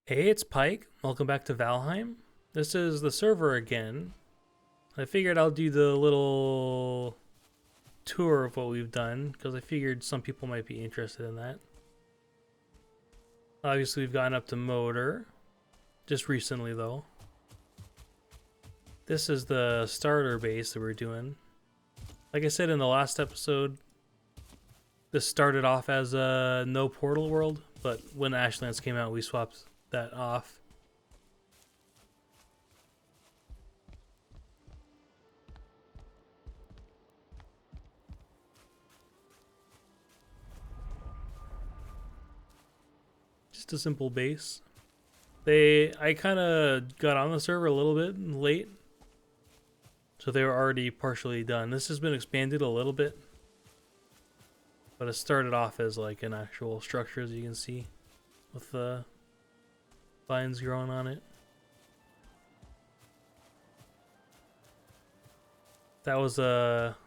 Hey, it's Pike. Welcome back to Valheim. This is the server again. I figured I'll do the little tour of what we've done because I figured some people might be interested in that. Obviously, we've gotten up to motor just recently, though. This is the starter base that we're doing. Like I said in the last episode, this started off as a no portal world, but when Ashlands came out, we swapped that off. Just a simple base. I kind of got on the server a little bit late, so they were already partially done. This has been expanded a little bit, but it started off as like an actual structure, as you can see, with the vines growing on it. That was a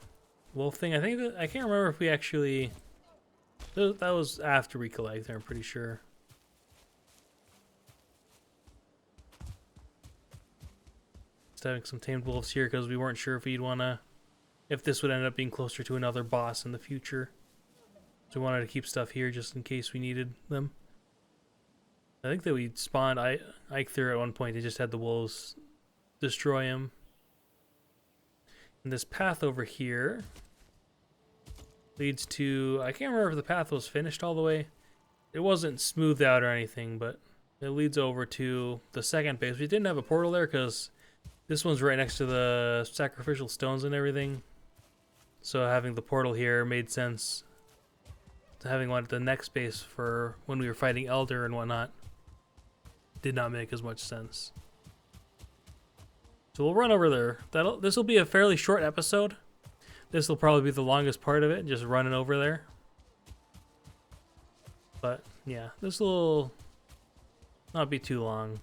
wolf thing. I can't remember if we actually. That was after we collected. I'm pretty sure. Just having some tamed wolves here because we weren't sure if this would end up being closer to another boss in the future. So we wanted to keep stuff here just in case we needed them. I think that we spawned Ike there at one point. They just had the wolves destroy him. And this path over here leads to... I can't remember if the path was finished all the way. It wasn't smoothed out or anything, but it leads over to the second base. We didn't have a portal there because this one's right next to the sacrificial stones and everything. So having the portal here made sense. Having one at the next base for when we were fighting Elder and whatnot did not make as much sense. So we'll run over there. This will be a fairly short episode. This will probably be the longest part of it, just running over there. But yeah, this will not be too long.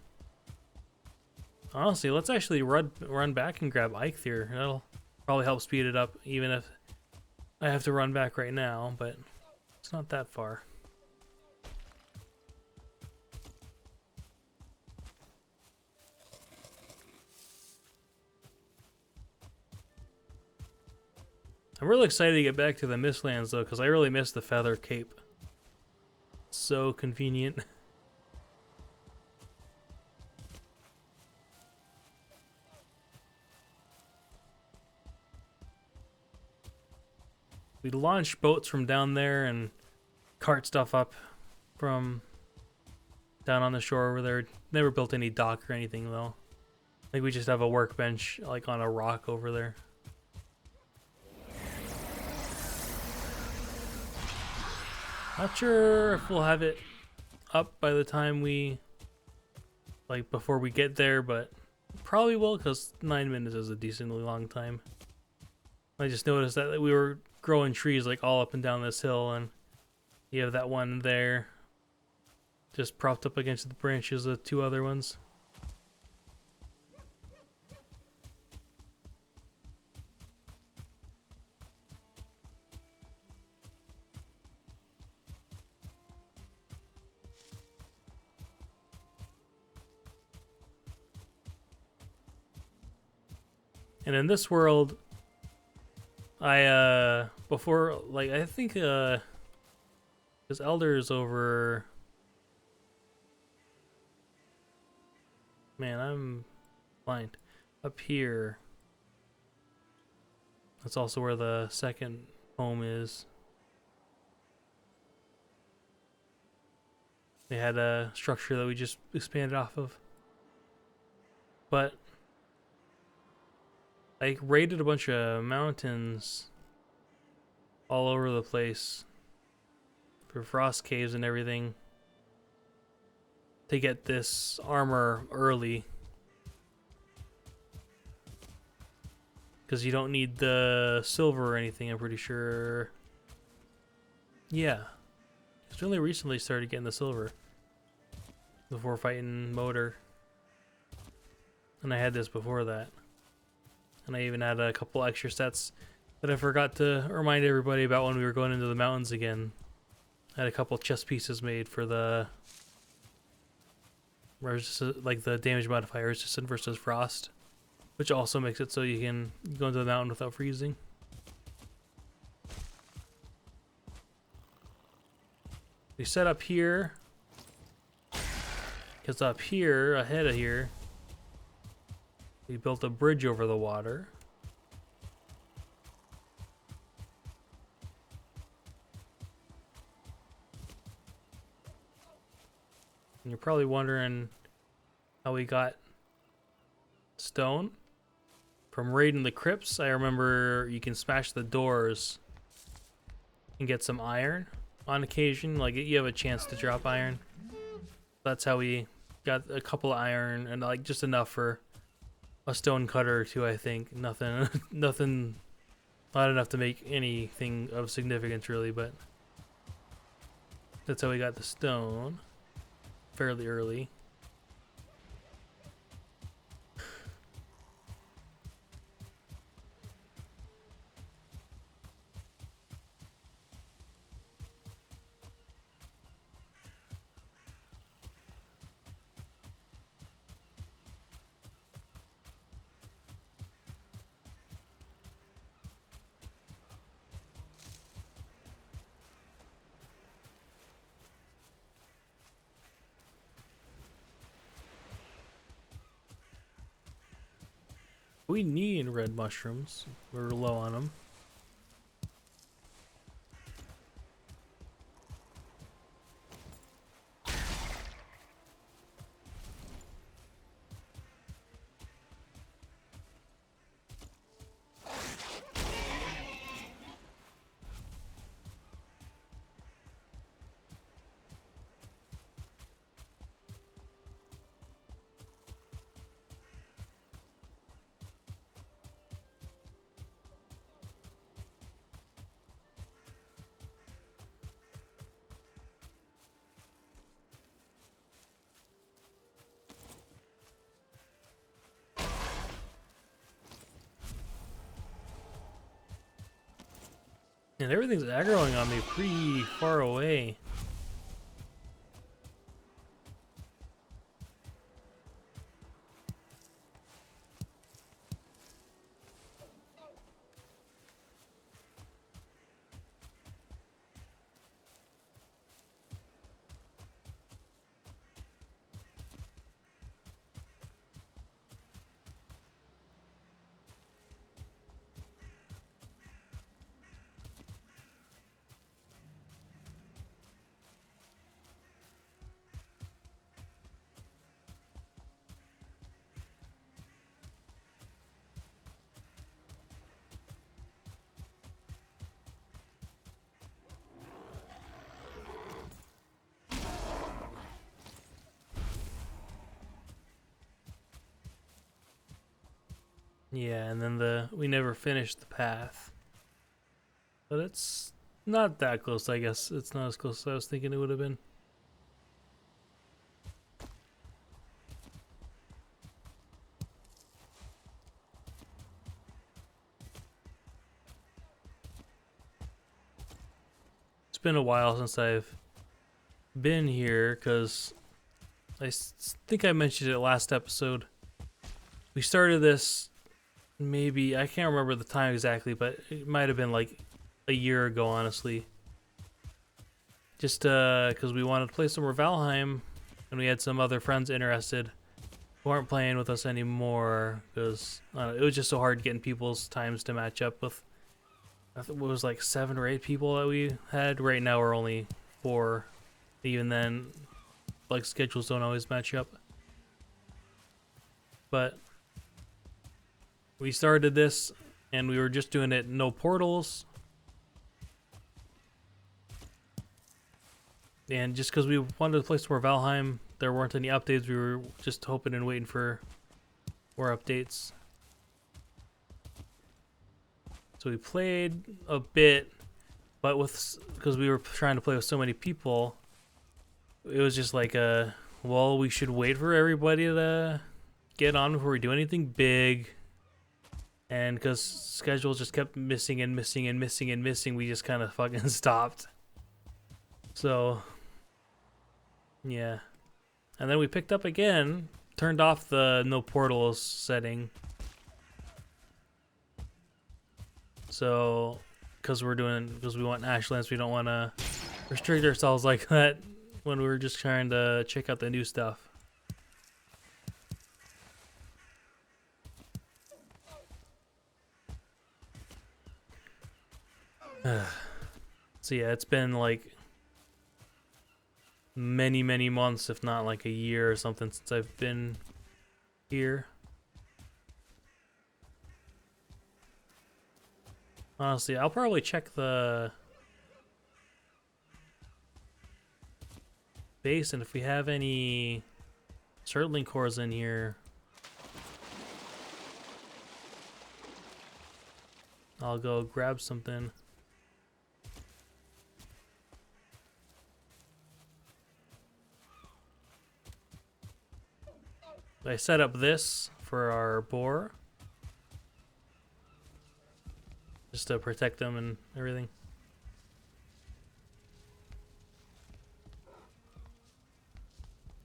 Honestly, let's actually run back and grab Ike here. That'll probably help speed it up, even if I have to run back right now, but it's not that far. I'm really excited to get back to the Mistlands though, because I really miss the feather cape. So convenient. We launch boats from down there and cart stuff up from down on the shore over there. Never built any dock or anything though. I think we just have a workbench like on a rock over there. Not sure if we'll have it up by the time before we get there, but probably will because 9 minutes is a decently long time. I just noticed that we were growing trees like all up and down this hill, and you have that one there just propped up against the branches of two other ones. And in this world, I think because Elder's over. Man, I'm blind. Up here. That's also where the second home is. They had a structure that we just expanded off of. But I raided a bunch of mountains all over the place for frost caves and everything to get this armor early, because you don't need the silver or anything, I'm pretty sure. Yeah, it's only recently started getting the silver before fighting Motor, and I had this before that. And I even had a couple extra sets that I forgot to remind everybody about when we were going into the mountains again. I had a couple chest pieces made for the like the damage modifier is resistant versus frost, which also makes it so you can go into the mountain without freezing. We set up here, because up here, ahead of here, we built a bridge over the water. And you're probably wondering how we got stone. From raiding the crypts, I remember you can smash the doors and get some iron on occasion. Like, you have a chance to drop iron. That's how we got a couple of iron, and like just enough for a stone cutter or two, I think. Nothing, not enough to make anything of significance really, but that's how we got the stone fairly early. We need red mushrooms. We're low on them. And everything's aggroing on me pretty far away. Yeah, and then we never finished the path. But it's not that close, I guess. It's not as close as I was thinking it would have been. It's been a while since I've been here, because I think I mentioned it last episode. We started this, maybe, I can't remember the time exactly, but it might have been like a year ago, honestly. Just because we wanted to play some more Valheim, and we had some other friends interested who aren't playing with us anymore, because it was just so hard getting people's times to match up with. I think it was like 7 or 8 people that we had. Right now we're only 4. Even then, like, schedules don't always match up. But we started this, and we were just doing it no portals. And just because we wanted to play some more Valheim, there weren't any updates. We were just hoping and waiting for more updates. So we played a bit, but because we were trying to play with so many people, it was just like well, we should wait for everybody to get on before we do anything big. And because schedules just kept missing and missing and missing and missing, we just kind of fucking stopped. So, yeah. And then we picked up again, turned off the no portals setting. So, because we want Ashlands, we don't want to restrict ourselves like that when we were just trying to check out the new stuff. So yeah, it's been like many months, if not like a year or something, since I've been here. Honestly, I'll probably check the base, and if we have any Certling cores in here, I'll go grab something. I set up this for our boar, just to protect them and everything.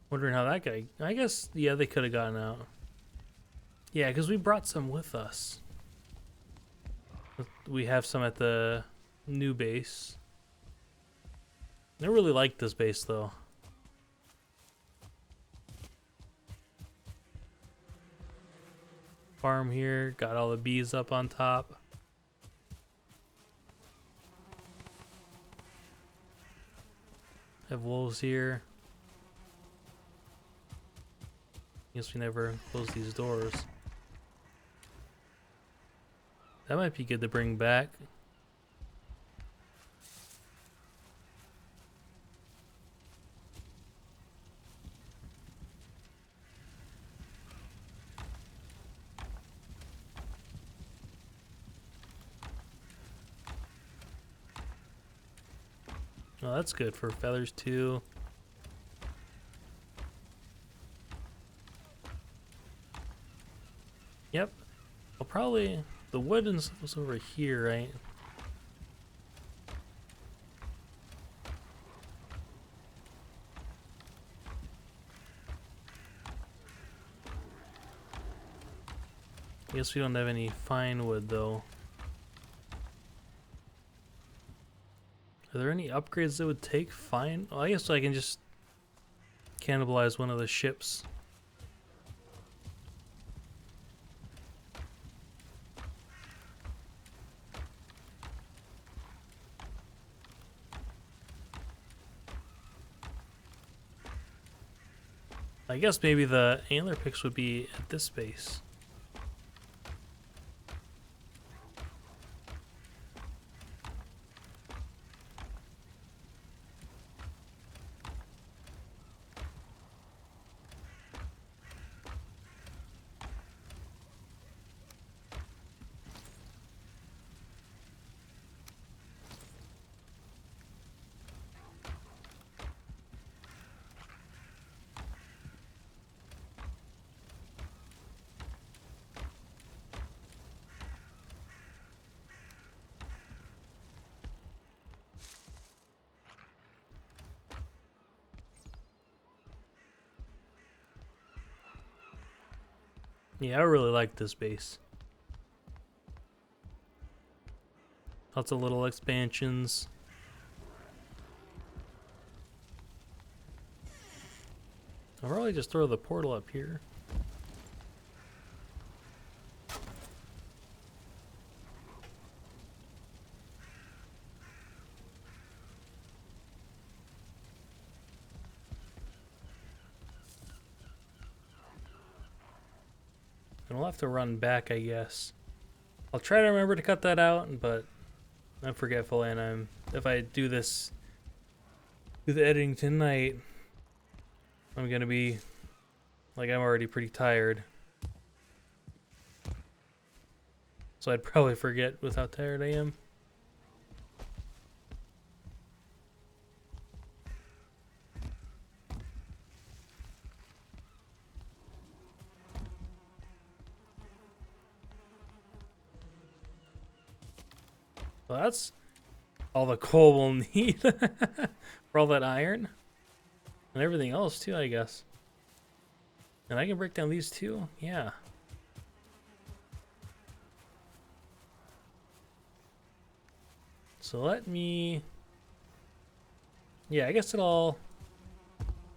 Wondering how that guy... I guess, yeah, they could have gotten out. Yeah, because we brought some with us. We have some at the new base. I really like this base, though. Farm here, got all the bees up on top. Have wolves here. Guess we never close these doors. That might be good to bring back. Well, that's good for feathers too. Yep. Well, probably the wood and stuff was over here, right? I guess we don't have any fine wood though. Are there any upgrades that would take fine? Well, I guess I can just cannibalize one of the ships. I guess maybe the antler picks would be at this base. Yeah, I really like this base. Lots of little expansions. I'll probably just throw the portal up here. And we'll have to run back, I guess. I'll try to remember to cut that out, but I'm forgetful, and if I do the editing tonight, I'm gonna be like, I'm already pretty tired. So I'd probably forget with how tired I am. Well, that's all the coal we'll need for all that iron. And everything else too, I guess. And I can break down these two? Yeah. So let me... Yeah, I guess it'll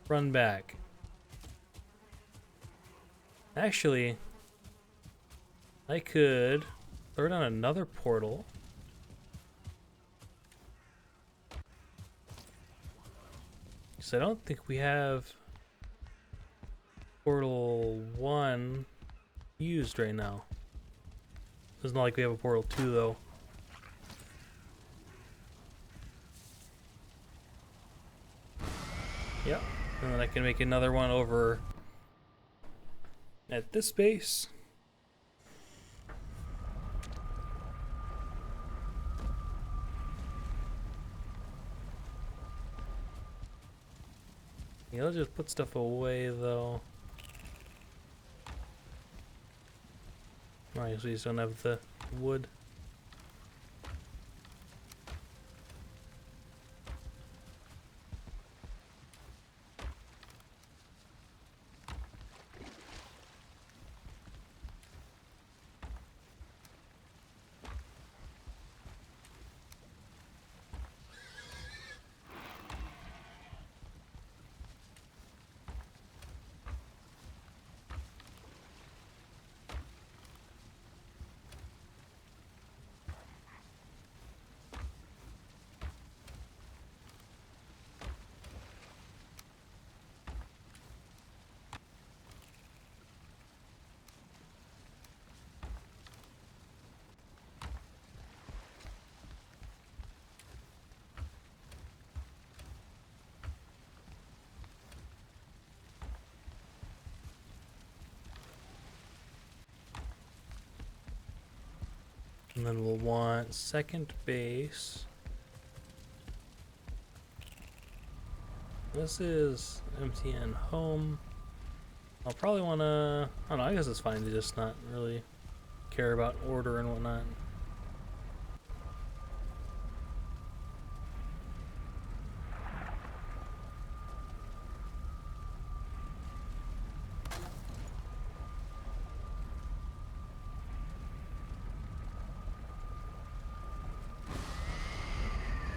run back. Actually, I could throw down another portal. Because I don't think we have portal 1 used right now. It's not like we have a portal 2 though. Yep. And then I can make another one over at this base. Yeah, let's just put stuff away though. I guess we just don't have the wood. And then we'll want second base. This is MTN home. I'll probably want to... I don't know, I guess it's fine to just not really care about order and whatnot.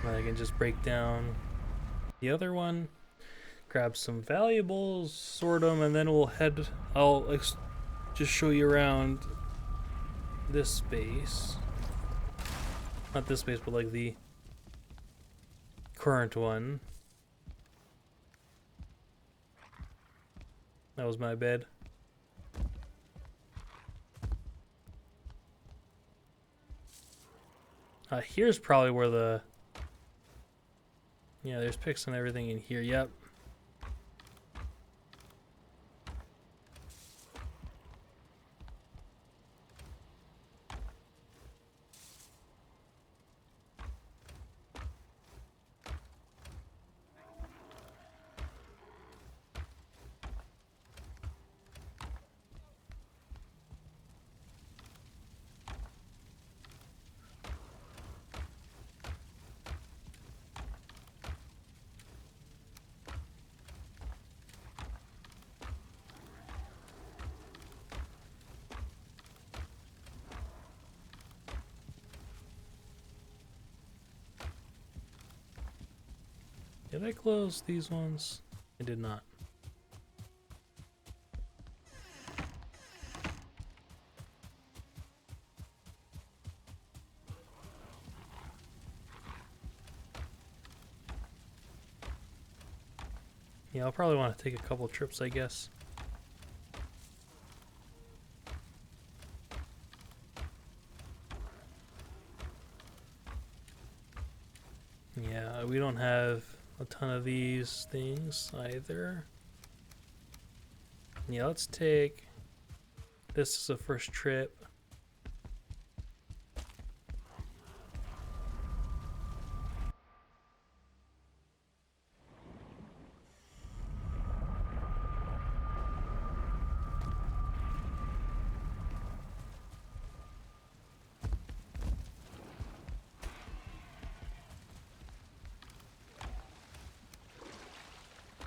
I can just break down the other one, grab some valuables, sort them, and then we'll head... I'll just show you around this space. Not this space, but like the current one. That was my bed. Here's probably where the... Yeah, there's picks and everything in here. Yep. Did I close these ones? I did not. Yeah, I'll probably want to take a couple trips, I guess. Yeah, we don't have a ton of these things either. Yeah, let's take this as a first trip.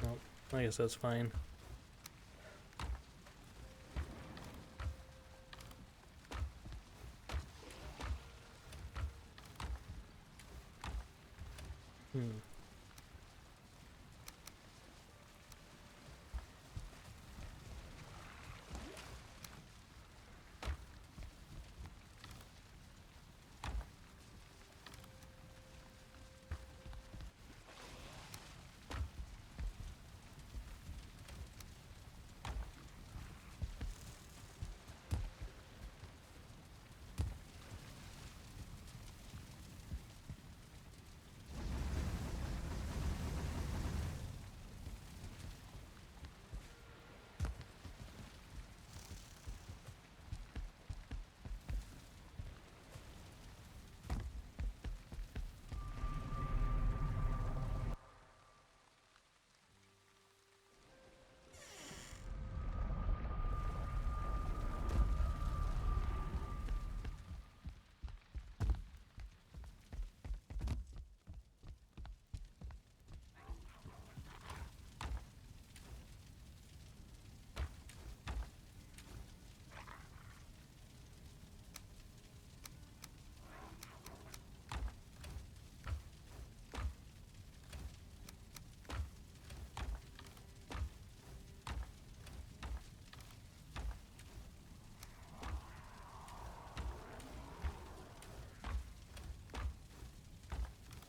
Nope, I guess that's fine. Hmm.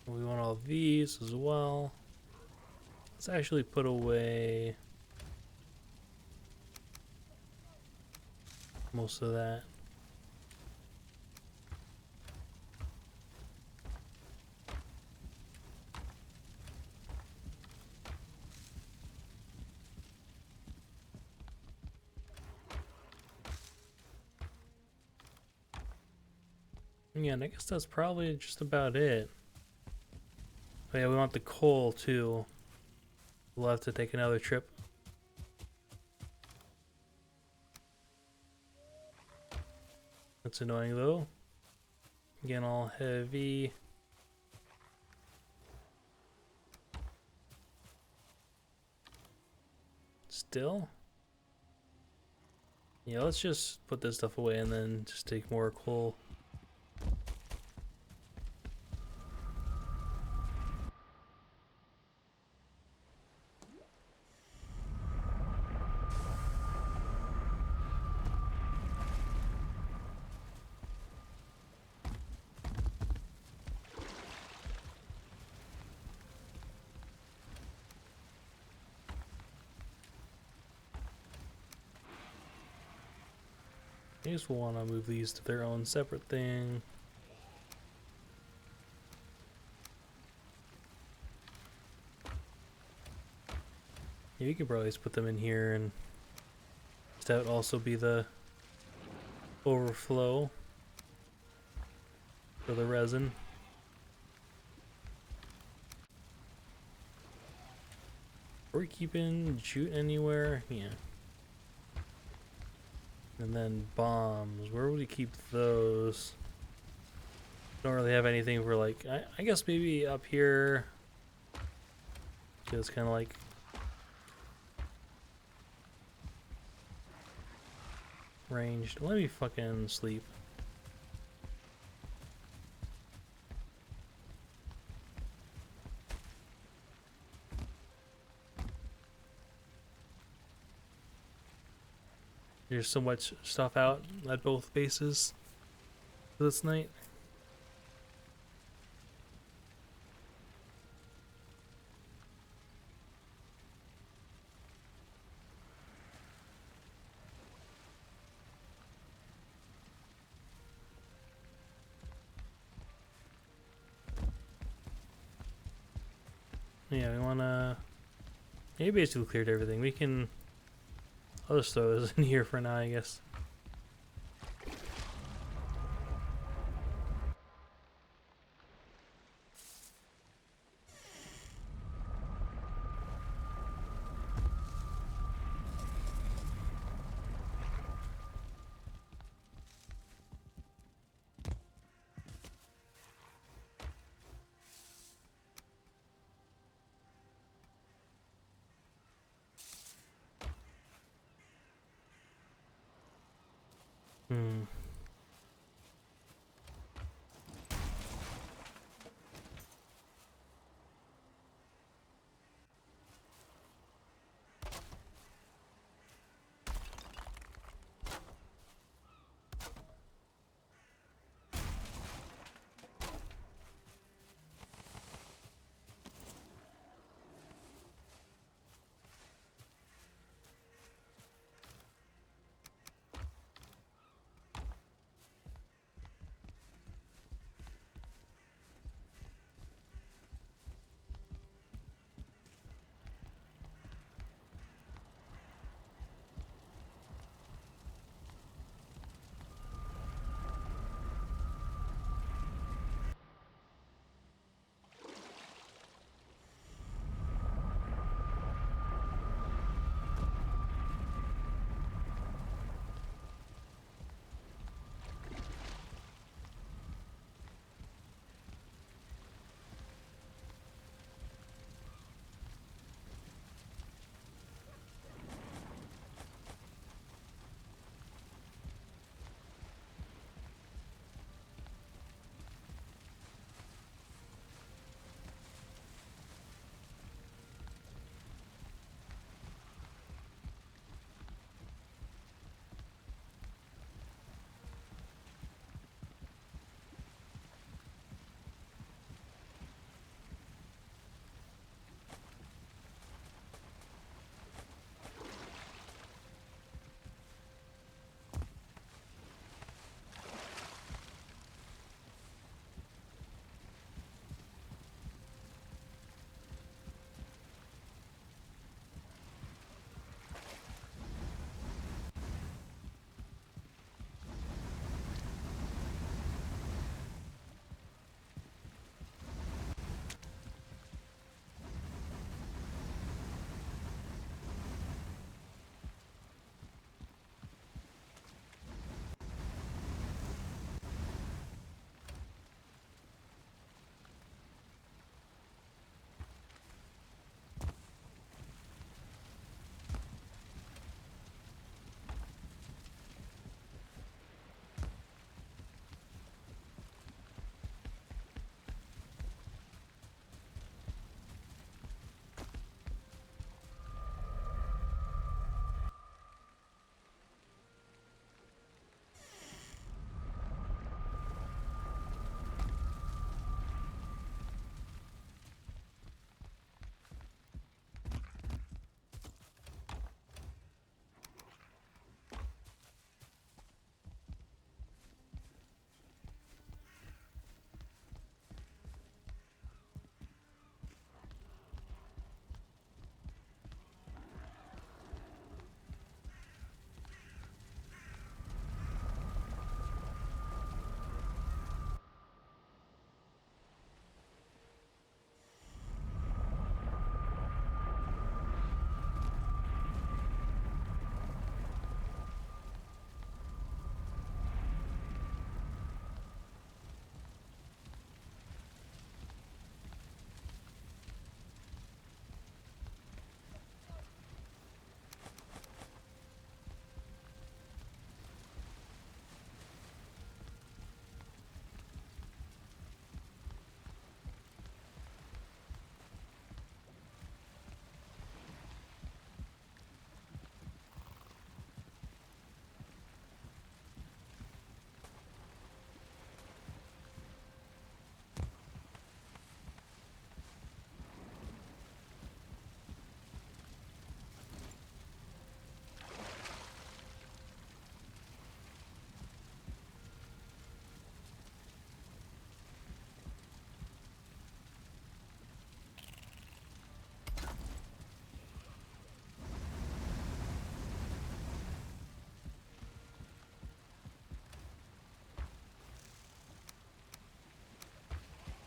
We want all these as well. Let's actually put away most of that. Yeah, and I guess that's probably just about it. Oh yeah, we want the coal too. We'll have to take another trip. That's annoying though. Again, all heavy. Still? Yeah, let's just put this stuff away and then just take more coal. I just want to move these to their own separate thing. Yeah, you could probably just put them in here, and that would also be the overflow for the resin. Are we keeping jute anywhere? Yeah. And then bombs. Where would we keep those? Don't really have anything for like. I guess maybe up here. It's kind of like ranged. Let me fucking sleep. There's so much stuff out at both bases this night. Yeah, we wanna. Yeah, you basically cleared everything. We can. I'll just throw those in here for now, I guess. Hmm.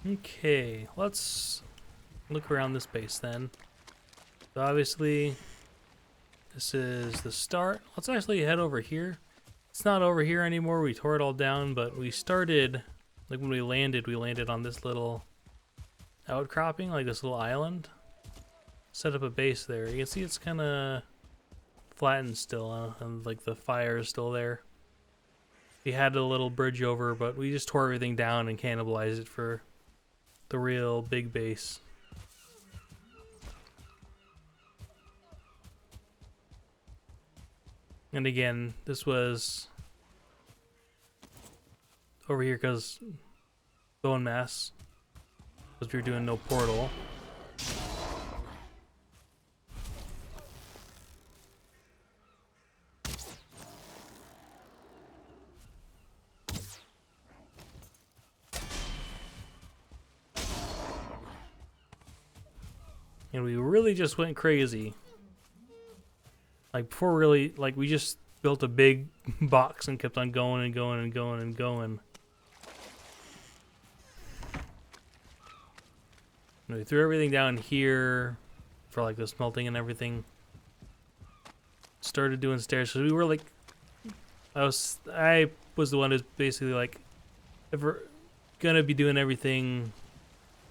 Okay, let's look around this base then. So obviously, this is the start. Let's actually head over here. It's not over here anymore. We tore it all down, but we started, like when we landed on this little outcropping, like this little island. Set up a base there. You can see it's kind of flattened still, and like the fire is still there. We had a little bridge over, but we just tore everything down and cannibalized it for the real big base. And again, this was over here because bone mass, because we were doing no portal. And we really just went crazy. Like before really, like we just built a big box and kept on going and going and going and going. And we threw everything down here for like the smelting and everything. Started doing stairs, so we were like, I was the one who's basically like, if we're gonna be doing everything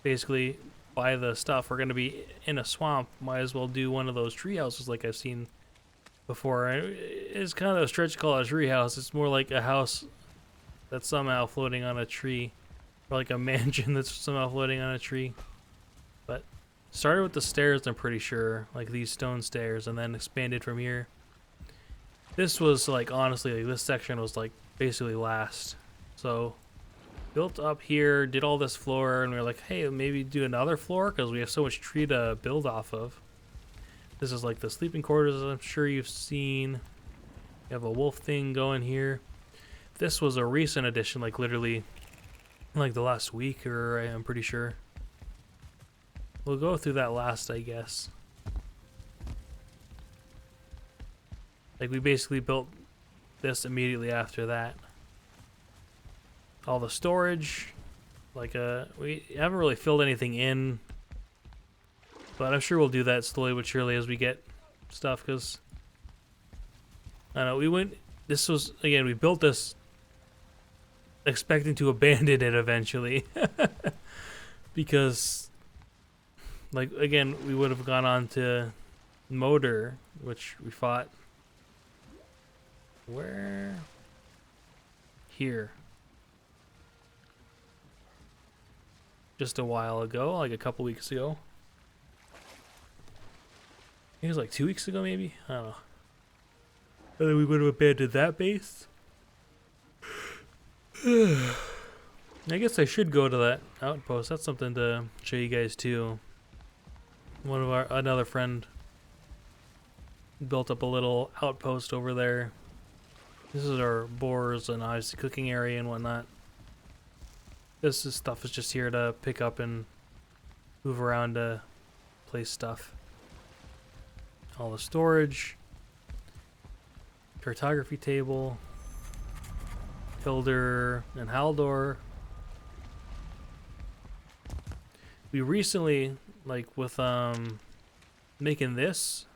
basically by the stuff, we're gonna be in a swamp, might as well do one of those tree houses like I've seen before. It's kind of a stretch to call it a tree house. It's more like a house that's somehow floating on a tree, or like a mansion that's somehow floating on a tree. But started with the stairs, I'm pretty sure, like these stone stairs, and then expanded from here. This was like, honestly, like this section was like basically last. So built up here, did all this floor, and we were like, hey, maybe do another floor because we have so much tree to build off of. This is like the sleeping quarters I'm sure you've seen. You have a wolf thing going here. This was a recent addition, like literally like the last week, or I'm pretty sure. We'll go through that last, I guess. Like we basically built this immediately after that. All the storage, like we haven't really filled anything in, but I'm sure we'll do that slowly but surely as we get stuff, because I don't know, this was, again, we built this expecting to abandon it eventually. Because, like, again, we would have gone on to Motor, which we fought. Where? Here. Just a while ago, like a couple weeks ago. I think it was like 2 weeks ago, maybe? I don't know. And then we would have abandoned that base. I guess I should go to that outpost. That's something to show you guys too. Another friend built up a little outpost over there. This is our boars and obviously cooking area and whatnot. Stuff is just here to pick up and move around to place stuff. All the storage, cartography table, Hilder and Haldor. We recently, like with making this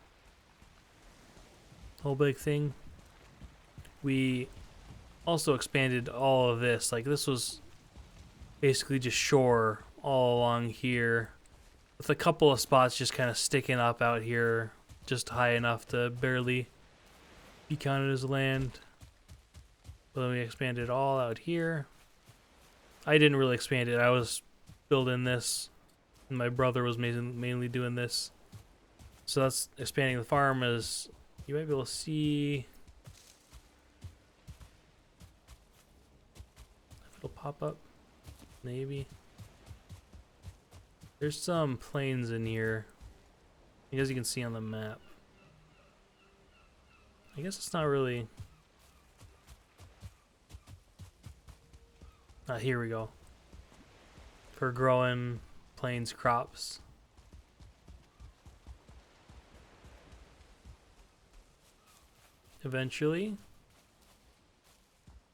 whole big thing, we also expanded all of this. Like this was basically just shore all along here, with a couple of spots just kind of sticking up out here, just high enough to barely be counted as land. But then we expanded all out here. I didn't really expand it. I was building this, and my brother was mainly doing this. So that's expanding the farm. As you might be able to see, if it'll pop up, maybe. There's some plains in here, as you can see on the map. I guess it's not really. Here we go. For growing plains crops. Eventually.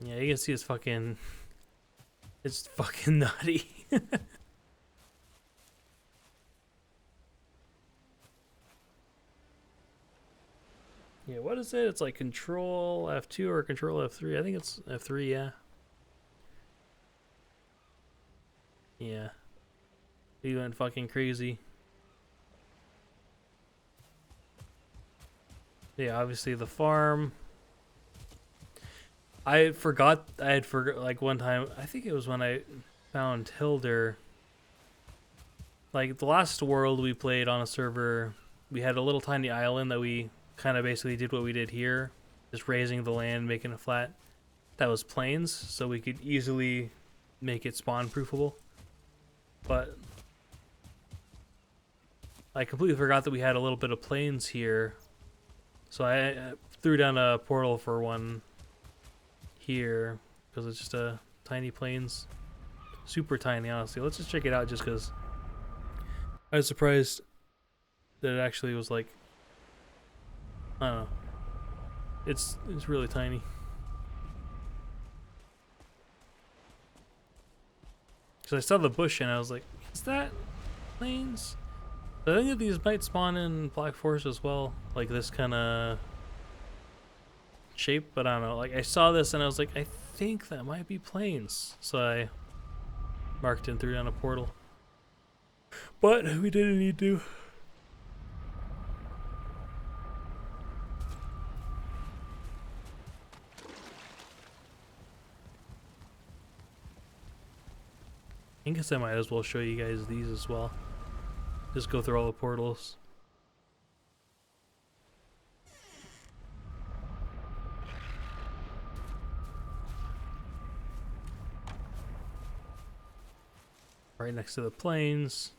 Yeah, you can see it's fucking nutty. Yeah, what is it? It's like Control F2 or Control F3. I think it's F3, yeah. Yeah. He went fucking crazy. Yeah, obviously the farm. I had forgot like one time, I think it was when I found Hilder. Like the last world we played on a server, we had a little tiny island that we kind of basically did what we did here, just raising the land, making it flat. That was plains, so we could easily make it spawn proofable. But I completely forgot that we had a little bit of plains here, so I threw down a portal for one here because it's just a tiny plains, super tiny, honestly. Let's just check it out just because I was surprised that it actually was like, I don't know, it's really tiny. Because I saw the bush and I was like, is that plains? I think that these might spawn in Black Forest as well, like this kind of shape, but I don't know. Like I saw this and I was like, I think that might be plains, so I marked and threw down a portal. But we didn't need to. I guess I might as well show you guys these as well. Just go through all the portals. Right next to the plains.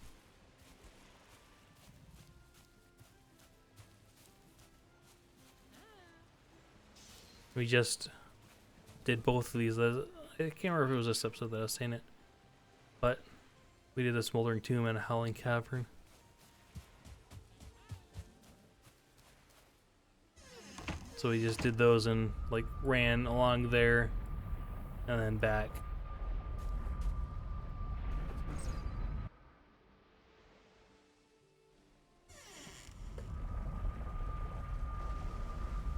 We just did both of these. I can't remember if it was this episode that I was saying it, but we did a smoldering tomb and a howling cavern. So we just did those and like ran along there and then back.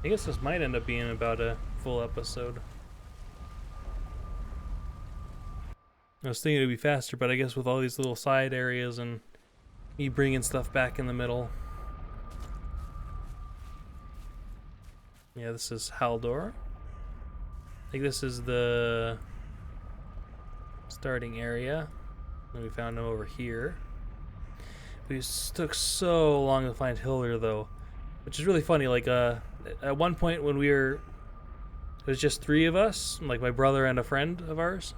I guess this might end up being about a full episode. I was thinking it would be faster, but I guess with all these little side areas and me bringing stuff back in the middle. Yeah, this is Haldor. I think this is the starting area. And we found him over here. We took so long to find Hilder though, which is really funny. Like at one point when it was just 3 of us, like my brother and a friend of ours.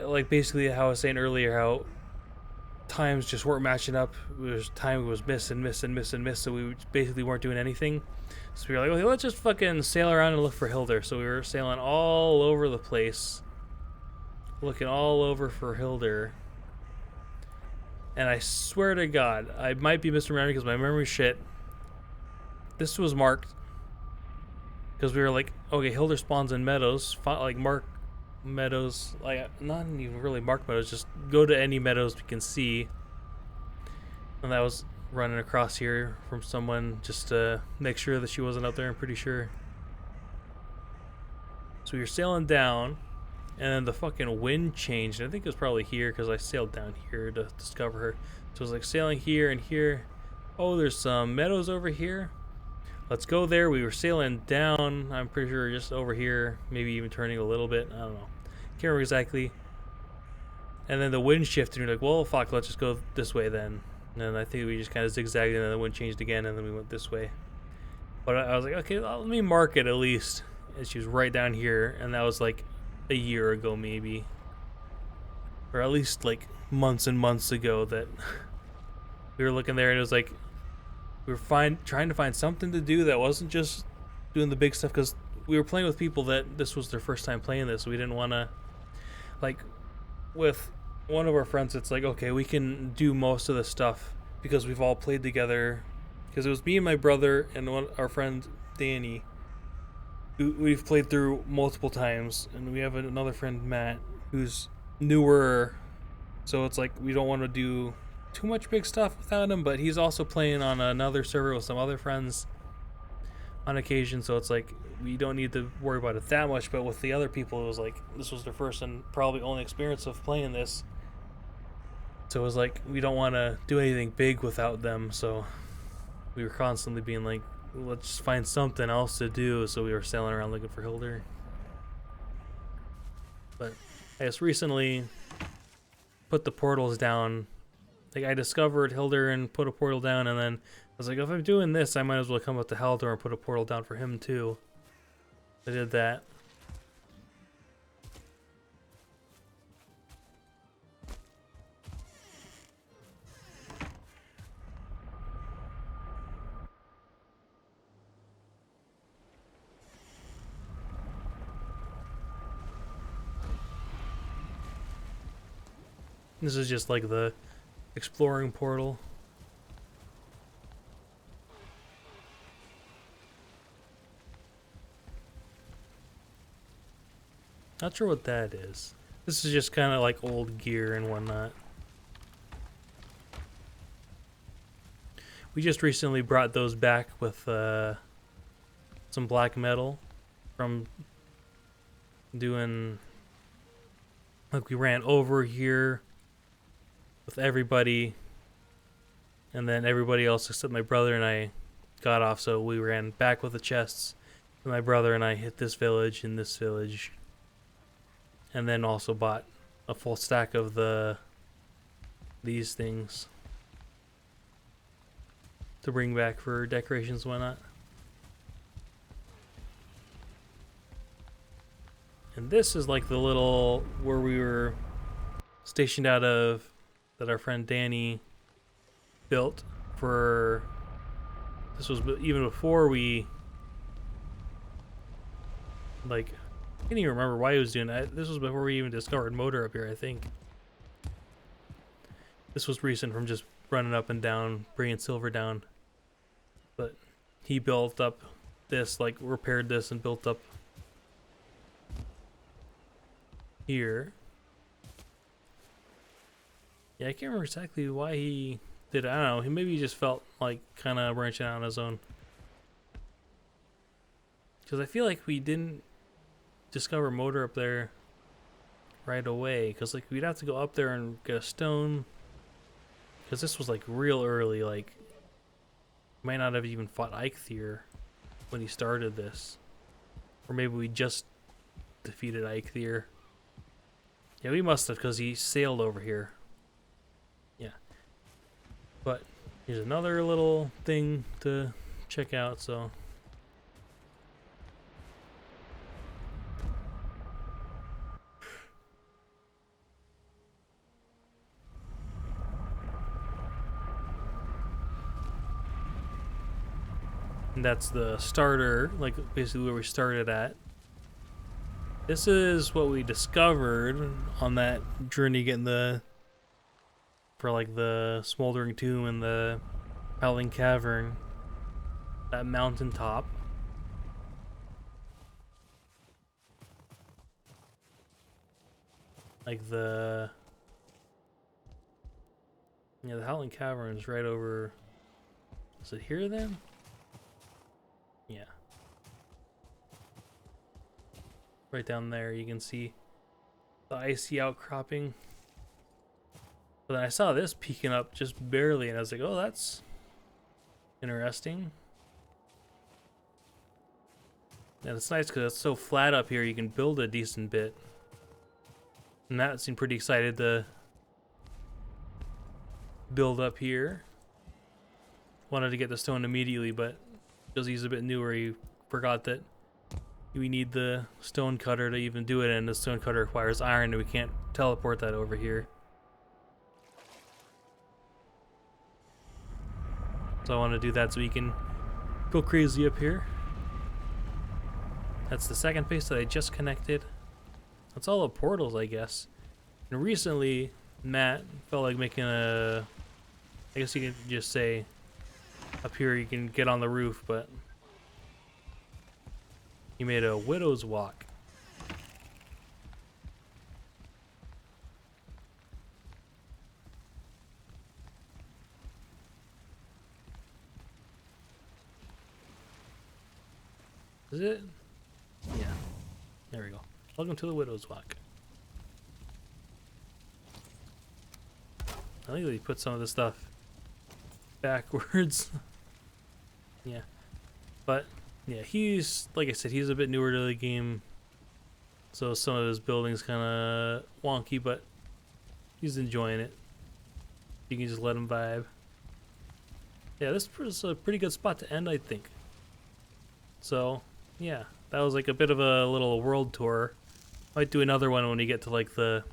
Like basically how I was saying earlier, how times just weren't matching up. Time was miss, so we basically weren't doing anything. So we were like, okay, let's just fucking sail around and look for Hilder. So we were sailing all over the place, looking all over for Hilder. And I swear to God, I might be misremembering because my memory's shit. This was marked because we were like, okay, Hilder spawns in meadows. Like mark meadows, like not even really mark meadows, just go to any meadows we can see. And that was running across here from someone just to make sure that she wasn't out there, I'm pretty sure. So we were sailing down and then the fucking wind changed. I think it was probably here because I sailed down here to discover her. So it was like sailing here and here. Oh, there's some meadows over here. Let's go there. We were sailing down, I'm pretty sure just over here, maybe even turning a little bit. I don't know. Can't remember exactly. And then the wind shifted and we're like, well, fuck, let's just go this way then. And then I think we just kind of zigzagged and then the wind changed again and then we went this way. But I was like, okay, let me mark it at least. And she was right down here, and that was like a year ago maybe. Or at least like months and months ago that we were looking there and it was like, we were trying to find something to do that wasn't just doing the big stuff, because we were playing with people that this was their first time playing this. So we didn't want to, like, with one of our friends, it's like, okay, we can do most of the stuff because we've all played together. Because it was me and my brother and our friend Danny, who we've played through multiple times, and we have another friend Matt who's newer. So it's like we don't want to do too much big stuff without him, but he's also playing on another server with some other friends on occasion, so it's like we don't need to worry about it that much. But with the other people, it was like this was their first and probably only experience of playing this, so it was like we don't want to do anything big without them. So we were constantly being like, let's find something else to do. So we were sailing around looking for Hilder. But I just recently put the portals down. Like I discovered Hilder and put a portal down, and then I was like, if I'm doing this, I might as well come up to Haldor and put a portal down for him too. I did that. This is just like the exploring portal. Not sure what that is. This is just kind of like old gear and whatnot. We just recently brought those back with some black metal from doing, like, we ran over here with everybody, and then everybody else except my brother and I got off, so we ran back with the chests, and my brother and I hit this village and this village, and then also bought a full stack of these things to bring back for decorations and whatnot. And this is like the little where we were stationed out of, that our friend Danny built for. This was even before we, like, I can't even remember why he was doing that. This was before we even discovered motor up here, I think. This was recent from just running up and down, bringing silver down. But he built up this, like repaired this and built up here. Yeah, I can't remember exactly why he did it. I don't know. He maybe just felt like kind of branching out on his own. Because I feel like we didn't discover motor up there right away. Because like we'd have to go up there and get a stone. Because this was like real early. Like, might not have even fought Eikthyr when he started this. Or maybe we just defeated Eikthyr. Yeah, we must have, because he sailed over here. Yeah. But here's another little thing to check out, so. And that's the starter, like basically where we started at. This is what we discovered on that journey getting for like the smoldering tomb and the howling cavern. That mountain top. Like the howling cavern is right over. Is it here then? Yeah. Right down there you can see the icy outcropping. But then I saw this peeking up just barely and I was like, oh, that's interesting. And it's nice because it's so flat up here you can build a decent bit. And Matt seemed pretty excited to build up here. Wanted to get the stone immediately, but because he's a bit newer, he forgot that we need the stone cutter to even do it, and the stone cutter requires iron, and we can't teleport that over here. So I want to do that so we can go crazy up here. That's the second face that I just connected. That's all the portals, I guess. And recently, Matt felt like making a, I guess you could just say, up here you can get on the roof, but he made a widow's walk. Is it? Yeah. There we go. Welcome to the Widow's Walk. I think they put some of this stuff backwards. Yeah. But, yeah, he's, like I said, he's a bit newer to the game. So some of his building's kind of wonky, but he's enjoying it. You can just let him vibe. Yeah, this was a pretty good spot to end, I think. So, yeah, that was like a bit of a little world tour. Might do another one when we get to like the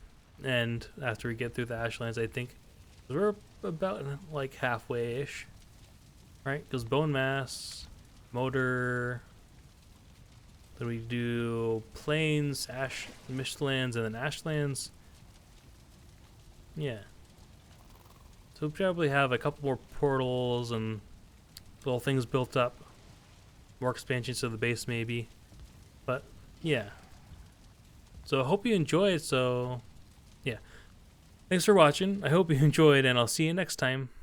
end after we get through the Ashlands, I think. We're about like halfway-ish, right? Because bone mass, motor. Then we do plains, mishlands, and then ashlands. Yeah. So we'll probably have a couple more portals and little things built up. More expansions to the base maybe. But yeah. So I hope you enjoyed. So yeah. Thanks for watching. I hope you enjoyed, and I'll see you next time.